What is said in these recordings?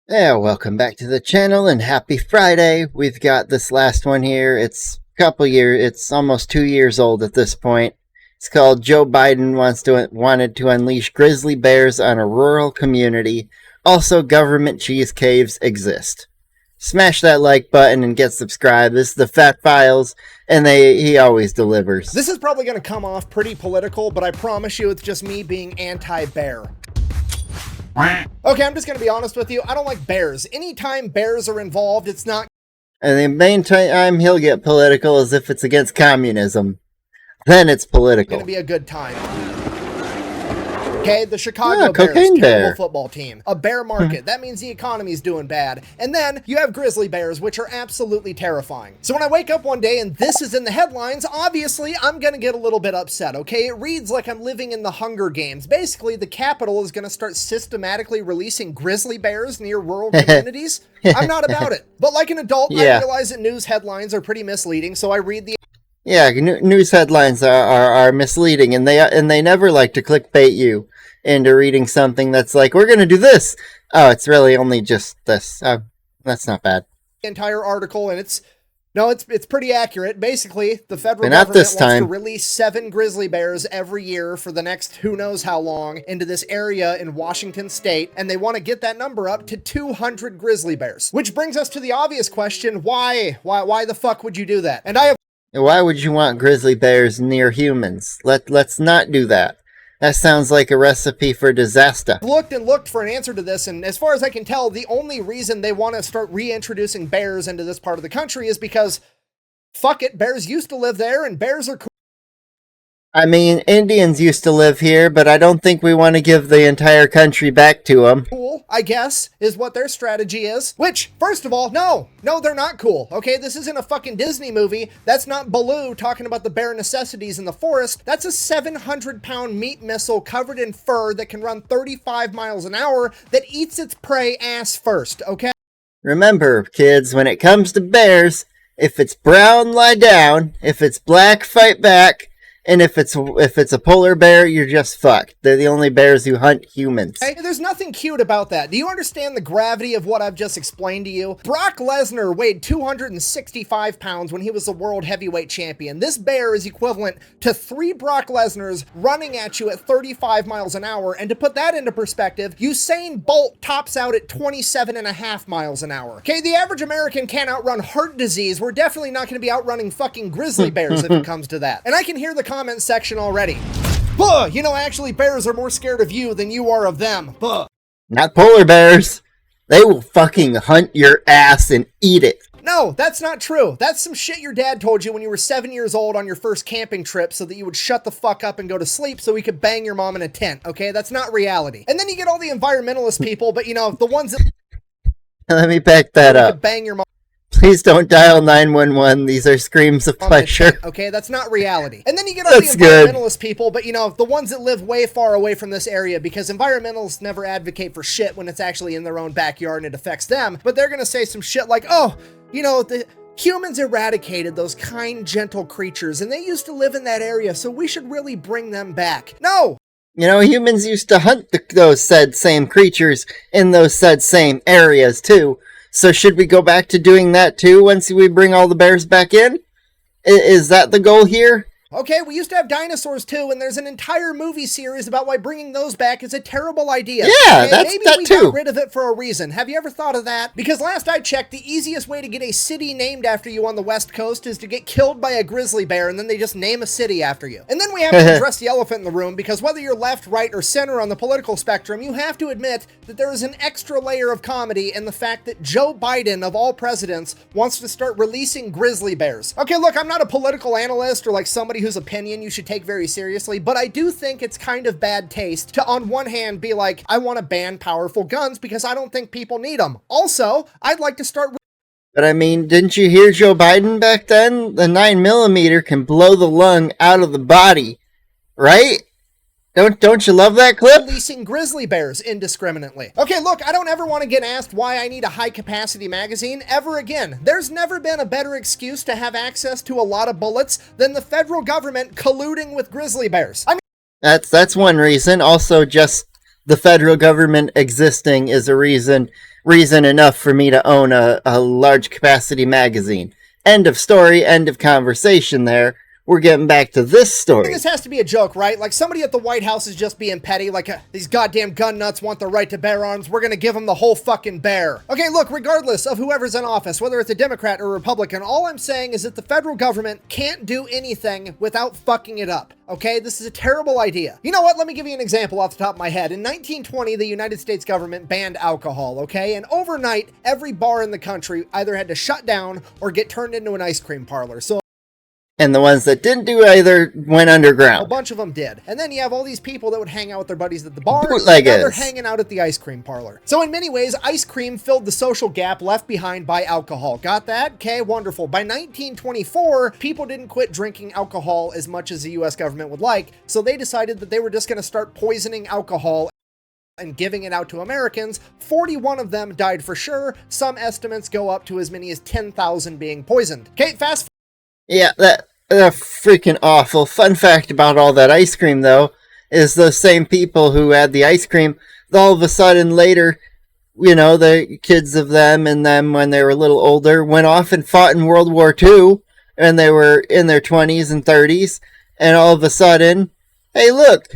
Yeah, welcome back to the channel and happy Friday. We've got this last one here. It's it's almost 2 years old at this point. It's called Joe Biden wanted to unleash grizzly bears on a rural community. Also, government cheese caves exist. Smash that like button and get subscribed. This is the Fat Files, and he always delivers. This is probably going to come off pretty political, but I promise you it's just me being anti-bear. Okay, I'm just going to be honest with you. I don't like bears. Anytime bears are involved, it's not... And the main time he'll get political is if it's against communism. Then it's political. Going to be a good time. Okay, the Chicago Bears, terrible football team. A bear market, that means the economy's doing bad. And then you have grizzly bears, which are absolutely terrifying. So when I wake up one day and this is in the headlines, obviously I'm gonna get a little bit upset, okay? It reads like I'm living in the Hunger Games. Basically, the Capitol is gonna start systematically releasing grizzly bears near rural communities. I'm not about it. But like an adult, I realize that news headlines are pretty misleading, so I read the... Yeah, news headlines are misleading, and they never like to clickbait you into reading something that's like, we're gonna do this. Oh, it's really only just this. That's not bad. Entire article, and it's pretty accurate. Basically, the federal government wants to release 7 grizzly bears every year for the next who knows how long into this area in Washington state, and they want to get that number up to 200 grizzly bears. Which brings us to the obvious question: why the fuck would you do that? And why would you want grizzly bears near humans? Let's not do that. That sounds like a recipe for disaster. Looked for an answer to this, and as far as I can tell, the only reason they want to start reintroducing bears into this part of the country is because, fuck it, bears used to live there, and bears are cool. I mean, Indians used to live here, but I don't think we want to give the entire country back to them. Cool, I guess, is what their strategy is. Which, first of all, no, they're not cool, okay? This isn't a fucking Disney movie. That's not Baloo talking about the bare necessities in the forest. That's a 700-pound meat missile covered in fur that can run 35 miles an hour that eats its prey ass first, okay? Remember, kids, when it comes to bears, if it's brown, lie down. If it's black, fight back. And if it's a polar bear, you're just fucked. They're the only bears who hunt humans. Hey, there's nothing cute about that. Do you understand the gravity of what I've just explained to you? Brock Lesnar weighed 265 pounds when he was the world heavyweight champion. This bear is equivalent to 3 Brock Lesnars running at you at 35 miles an hour. And to put that into perspective, Usain Bolt tops out at 27.5 miles an hour. Okay, the average American can't outrun heart disease. We're definitely not going to be outrunning fucking grizzly bears if it comes to that. And I can hear the comment section already. Buh, you know, actually bears are more scared of you than you are of them. Buh. Not polar bears. They will fucking hunt your ass and eat it. No, that's not true. That's some shit your dad told you when you were 7 years old on your first camping trip so that you would shut the fuck up and go to sleep so he could bang your mom in a tent, okay? That's not reality. And then you get all the environmentalist people, but you know, the ones that... Let me back that up. Bang your mom. Please don't dial 911. These are screams of pleasure. Okay, that's not reality. And then you get all the environmentalist people, but you know, the ones that live way far away from this area, because environmentalists never advocate for shit when it's actually in their own backyard and it affects them. But they're gonna say some shit like, oh, you know, the humans eradicated those kind, gentle creatures, and they used to live in that area, so we should really bring them back. No! You know, humans used to hunt those said same creatures in those said same areas, too. So should we go back to doing that too once we bring all the bears back in? Is that the goal here? Okay, we used to have dinosaurs too, and there's an entire movie series about why bringing those back is a terrible idea. Yeah, okay? Maybe we got rid of it for a reason. Have you ever thought of that? Because last I checked, the easiest way to get a city named after you on the West Coast is to get killed by a grizzly bear, and then they just name a city after you. And then we have to address the elephant in the room, because whether you're left, right, or center on the political spectrum, you have to admit that there is an extra layer of comedy in the fact that Joe Biden, of all presidents, wants to start releasing grizzly bears. Okay, look, I'm not a political analyst or like somebody whose opinion you should take very seriously, but I do think it's kind of bad taste to, on one hand, be like, I want to ban powerful guns because I don't think people need them. Also, I'd like to start... But I mean, didn't you hear Joe Biden back then? The 9mm can blow the lung out of the body, right? Don't you love that clip? Releasing grizzly bears indiscriminately. Okay, look, I don't ever want to get asked why I need a high-capacity magazine ever again. There's never been a better excuse to have access to a lot of bullets than the federal government colluding with grizzly bears. I mean, that's one reason. Also, just the federal government existing is a reason reason enough for me to own a large capacity magazine. End of story, end of conversation there. We're getting back to this story. This has to be a joke, right? Like somebody at the White House is just being petty, like these goddamn gun nuts want the right to bear arms, we're gonna give them the whole fucking bear. Okay, look, regardless of whoever's in office, whether it's a Democrat or a Republican, all I'm saying is that the federal government can't do anything without fucking it up. Okay, this is a terrible idea. You know what? Let me give you an example off the top of my head. In 1920, the United States government banned alcohol, okay? And overnight, every bar in the country either had to shut down or get turned into an ice cream parlor. So and the ones that didn't do either went underground. a bunch of them did. And then you have all these people that would hang out with their buddies at the bar. Bootleggers. Now they're hanging out at the ice cream parlor. So in many ways, ice cream filled the social gap left behind by alcohol. Got that? Okay, wonderful. By 1924, people didn't quit drinking alcohol as much as the US government would like. So they decided that they were just going to start poisoning alcohol and giving it out to Americans. 41 of them died for sure. Some estimates go up to as many as 10,000 being poisoned. Okay, fast. Yeah, that's freaking awful. Fun fact about all that ice cream, though, is those same people who had the ice cream, all of a sudden later, you know, the kids of them and them when they were a little older went off and fought in World War II, and they were in their 20s and 30s, and all of a sudden, hey, look,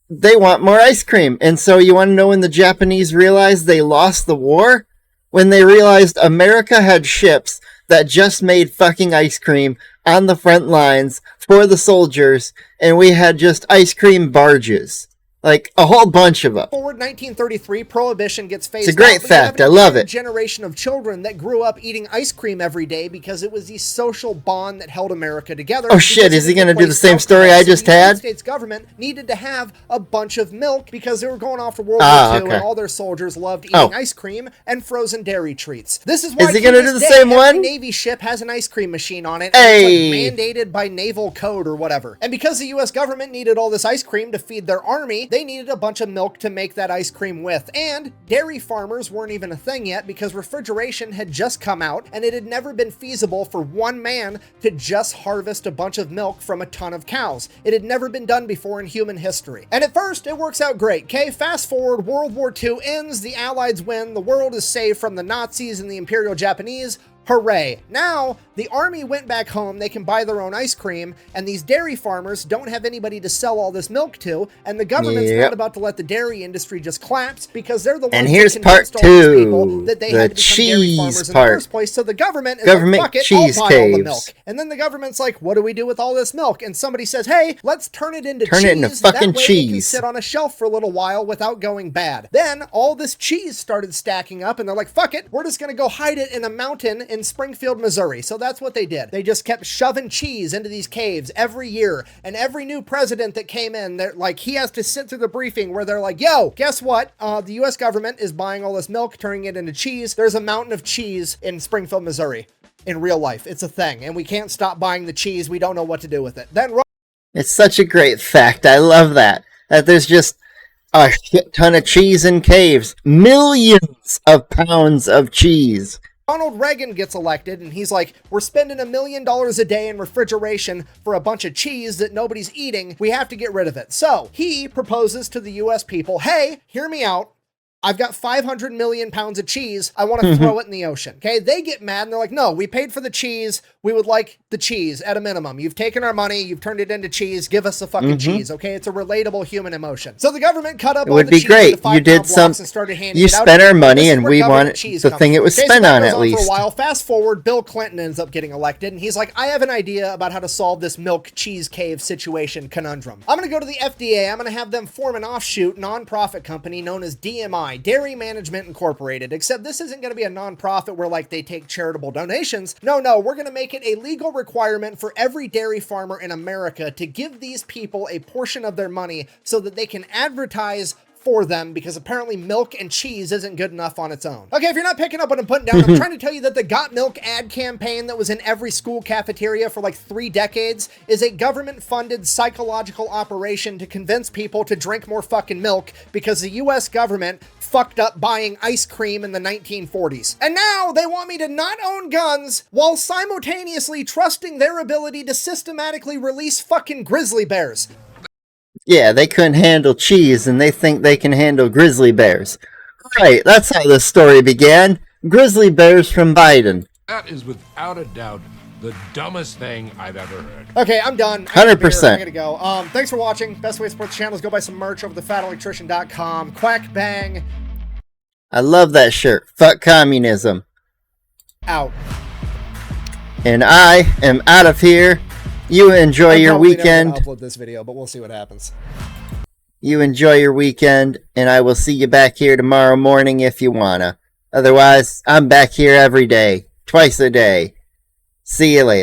they want more ice cream. And so you want to know when the Japanese realized they lost the war? When they realized America had ships that just made fucking ice cream on the front lines for the soldiers, and we had just ice cream barges. Like, a whole bunch of them. Forward 1933, Prohibition gets phased out. It's a great fact. I love it. Generation of children that grew up eating ice cream every day because it was the social bond that held America together. Oh shit, is he going to do the same story I just had? The United States government needed to have a bunch of milk because they were going off to World War II, and all their soldiers loved eating ice cream and frozen dairy treats. This is why he going to do the same one? Every Navy ship has an ice cream machine on it, and it's like mandated by naval code or whatever. And because the US government needed all this ice cream to feed their army, they needed a bunch of milk to make that ice cream with. And dairy farmers weren't even a thing yet because refrigeration had just come out, and it had never been feasible for one man to just harvest a bunch of milk from a ton of cows. It had never been done before in human history. And at first, it works out great. Okay, fast forward, World War II ends, the Allies win, the world is saved from the Nazis and the Imperial Japanese. Hooray. Now, the army went back home, they can buy their own ice cream, and these dairy farmers don't have anybody to sell all this milk to, and the government's not about to let the dairy industry just collapse because they're the ones and here's that part convinced all these people two, that they the had to become dairy farmers in the first place. So the government is like, fuck it, I'll buy all the milk. And then the government's like, what do we do with all this milk? And somebody says, hey, let's turn it into cheese. Turn it into fucking that way cheese. It can sit on a shelf for a little while without going bad. Then all this cheese started stacking up, and they're like, fuck it, we're just gonna go hide it in a mountain in Springfield, Missouri. So that's what they did. They just kept shoving cheese into these caves every year, and every new president that came in, they're like, he has to sit through the briefing where they're like, yo, guess what? The US government is buying all this milk, turning it into cheese. There's a mountain of cheese in Springfield, Missouri. In real life, it's a thing, and we can't stop buying the cheese. We don't know what to do with it. Then it's such a great fact. I love that. That there's just a shit ton of cheese in caves. Millions of pounds of cheese. Ronald Reagan gets elected, and he's like, we're spending $1 million a day in refrigeration for a bunch of cheese that nobody's eating. We have to get rid of it. So he proposes to the US people, hey, hear me out. I've got 500 million pounds of cheese. I want to throw it in the ocean. Okay, they get mad and they're like, no, we paid for the cheese. We would like the cheese at a minimum. You've taken our money. You've turned it into cheese. Give us the fucking cheese. Okay, it's a relatable human emotion. So the government cut up all the cheese into 5 pound blocks and started handing it out. You spent our money and we want the thing it was spent on at least. For a while. Fast forward, Bill Clinton ends up getting elected, and he's like, I have an idea about how to solve this milk cheese cave situation conundrum. I'm going to go to the FDA. I'm going to have them form an offshoot nonprofit company known as DMI, Dairy Management Incorporated, except this isn't going to be a nonprofit where like they take charitable donations. No, we're going to make it a legal requirement for every dairy farmer in America to give these people a portion of their money so that they can advertise for them, because apparently milk and cheese isn't good enough on its own. Okay, if you're not picking up what I'm putting down, I'm trying to tell you that the Got Milk ad campaign that was in every school cafeteria for like 3 decades is a government-funded psychological operation to convince people to drink more fucking milk because the US government fucked up buying ice cream in the 1940s. And now they want me to not own guns while simultaneously trusting their ability to systematically release fucking grizzly bears. Yeah, they couldn't handle cheese, and they think they can handle grizzly bears. right, that's how this story began. Grizzly bears from Biden. That is without a doubt the dumbest thing I've ever heard. Okay, I'm done. 100%. I gotta go. Thanks for watching. Best way to support the channel is go buy some merch over thefatelectrician.com. Quack bang. I love that shirt. Fuck communism. Out. And I am out of here. You enjoy your weekend. I'm upload this video, but we'll see what happens. You enjoy your weekend, and I will see you back here tomorrow morning if you wanna. Otherwise, I'm back here every day, twice a day. See you later.